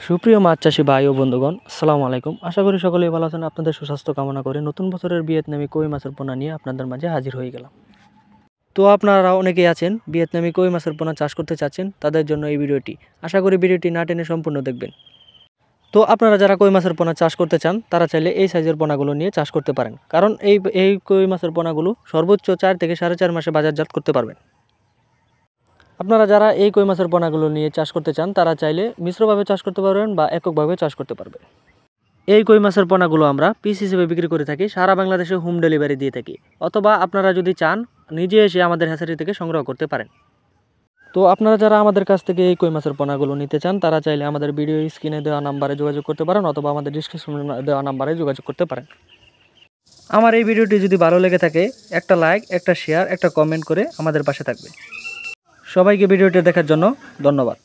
সুপ্রিয় মাছ চাষি ভাই ও বন্ধুগণ, আসসালামু আলাইকুম। আশা করি সকলেই ভালো আছেন। আপনাদের সুস্বাস্থ্য কামনা করে নতুন বছরের ভিয়েতনামি কই মাছের পোনা নিয়ে আপনাদের মাঝে হাজির হয়ে গেলাম। তো আপনারা অনেকেই আছেন ভিয়েতনামি কই মাছের পোনা চাষ করতে চাচ্ছেন, তাদের জন্য এই ভিডিওটি। আশা করি ভিডিওটি না টেনে সম্পূর্ণ দেখবেন। তো আপনারা যারা কই মাছের পোনা চাষ করতে চান তারা চাইলে এই সাইজের পোনাগুলো নিয়ে চাষ করতে পারেন, কারণ এই কই মাছের পোনাগুলো সর্বোচ্চ 4 থেকে 4.5 মাসে বাজারজাত করতে পারবেন। আপনারা যারা এই কই মাছের পোনাগুলো নিয়ে চাষ করতে চান তারা চাইলে মিশ্রভাবে চাষ করতে পারবেন বা এককভাবে চাষ করতে পারবেন। এই কই মাছের পোনাগুলো আমরা পিস হিসেবে বিক্রি করে থাকি, সারা বাংলাদেশে হোম ডেলিভারি দিয়ে থাকি, অথবা আপনারা যদি চান নিজে এসে আমাদের হ্যাচারি থেকে সংগ্রহ করতে পারেন। তো আপনারা যারা আমাদের কাছ থেকে এই কই মাছের পোনাগুলো নিতে চান তারা চাইলে আমাদের ভিডিও স্ক্রিনে দেওয়া নাম্বারে যোগাযোগ করতে পারেন, অথবা আমাদের ডিসক্রিপশনে দেওয়া নাম্বারে যোগাযোগ করতে পারেন। আমার এই ভিডিওটি যদি ভালো লেগে থাকে একটা লাইক, একটা শেয়ার, একটা কমেন্ট করে আমাদের পাশে থাকবে। সবাইকে ভিডিওটি দেখার জন্য ধন্যবাদ।